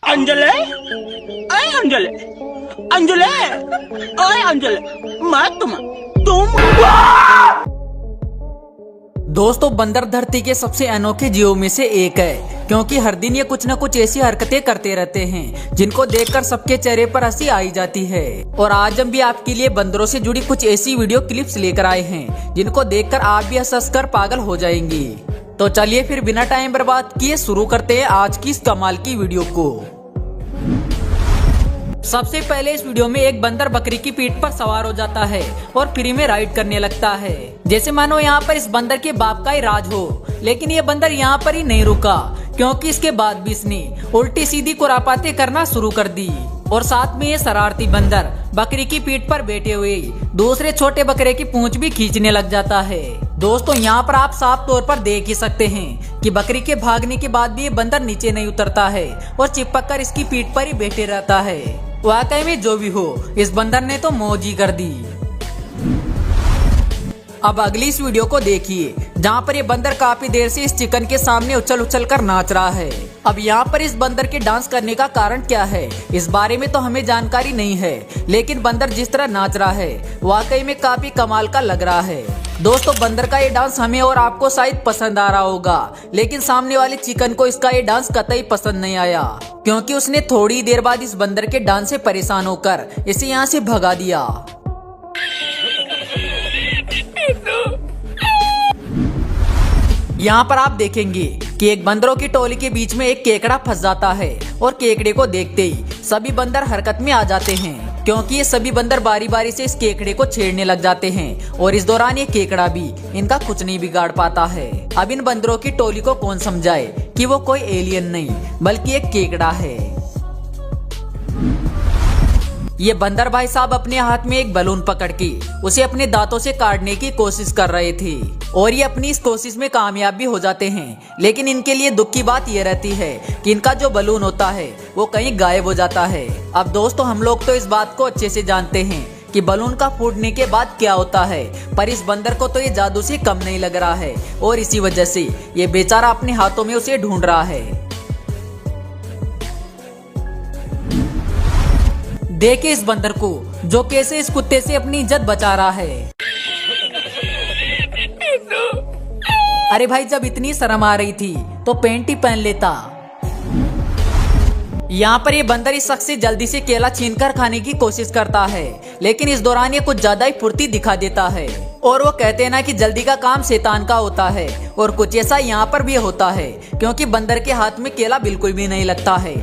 अंजले, अरे अंजले, अंजले, अरे अंजले, तुम दोस्तों बंदर धरती के सबसे अनोखे जीवों में से एक है, क्योंकि हर दिन ये कुछ न कुछ ऐसी हरकतें करते रहते हैं जिनको देखकर सबके चेहरे पर हंसी आई जाती है। और आज हम भी आपके लिए बंदरों से जुड़ी कुछ ऐसी वीडियो क्लिप्स लेकर आए हैं जिनको देखकर आप भी हंस कर पागल हो जाएंगे। तो चलिए फिर बिना टाइम बर्बाद किए शुरू करते हैं आज की इस कमाल की वीडियो को। सबसे पहले इस वीडियो में एक बंदर बकरी की पीठ पर सवार हो जाता है और फ्री में राइड करने लगता है, जैसे मानो यहाँ पर इस बंदर के बाप का ही राज हो। लेकिन ये बंदर यहाँ पर ही नहीं रुका, क्योंकि इसके बाद भी इसने उल्टी सीधी कुरापाते करना शुरू कर दी। और साथ में ये शरारती बंदर बकरी की पीठ पर बैठे हुए दूसरे छोटे बकरे की पूंछ भी खींचने लग जाता है। दोस्तों यहाँ पर आप साफ तौर पर देख ही सकते हैं कि बकरी के भागने के बाद भी ये बंदर नीचे नहीं उतरता है और चिपक कर इसकी पीठ पर ही बैठे रहता है। वाकई में जो भी हो, इस बंदर ने तो मौज ही कर दी। अब अगली इस वीडियो को देखिए, जहाँ पर ये बंदर काफी देर से इस चिकन के सामने उछल उछल कर नाच रहा है। अब यहाँ पर इस बंदर के डांस करने का कारण क्या है, इस बारे में तो हमें जानकारी नहीं है, लेकिन बंदर जिस तरह नाच रहा है वाकई में काफी कमाल का लग रहा है। दोस्तों बंदर का ये डांस हमें और आपको शायद पसंद आ रहा होगा, लेकिन सामने वाले चिकन को इसका ये डांस कतई पसंद नहीं आया, क्योंकि उसने थोड़ी देर बाद इस बंदर के डांस से परेशान होकर इसे यहाँ से भगा दिया। यहाँ पर आप देखेंगे कि एक बंदरों की टोली के बीच में एक केकड़ा फंस जाता है और केकड़े को देखते ही सभी बंदर हरकत में आ जाते हैं, क्योंकि ये सभी बंदर बारी बारी से इस केकड़े को छेड़ने लग जाते हैं। और इस दौरान ये केकड़ा भी इनका कुछ नहीं बिगाड़ पाता है। अब इन बंदरों की टोली को कौन समझाए कि वो कोई एलियन नहीं बल्कि एक केकड़ा है। ये बंदर भाई साहब अपने हाथ में एक बलून पकड़ के उसे अपने दांतों से काटने की कोशिश कर रहे थे और ये अपनी इस कोशिश में कामयाब भी हो जाते हैं। लेकिन इनके लिए दुख की बात ये रहती है कि इनका जो बलून होता है वो कहीं गायब हो जाता है। अब दोस्तों हम लोग तो इस बात को अच्छे से जानते हैं कि बलून का फूटने के बाद क्या होता है, पर इस बंदर को तो ये जादू से कम नहीं लग रहा है और इसी वजह से ये बेचारा अपने हाथों में उसे ढूंढ रहा है। देखे इस बंदर को जो कैसे इस कुत्ते से अपनी इज्जत बचा रहा है। अरे भाई जब इतनी शर्म आ रही थी तो पैंट ही पहन लेता। यहाँ पर ये बंदर इस शख्स से जल्दी से केला छीनकर खाने की कोशिश करता है, लेकिन इस दौरान ये कुछ ज्यादा ही फुर्ती दिखा देता है। और वो कहते हैं ना कि जल्दी का काम शैतान का होता है, और कुछ ऐसा यहाँ पर भी होता है, क्योंकि बंदर के हाथ में केला बिल्कुल भी नहीं लगता है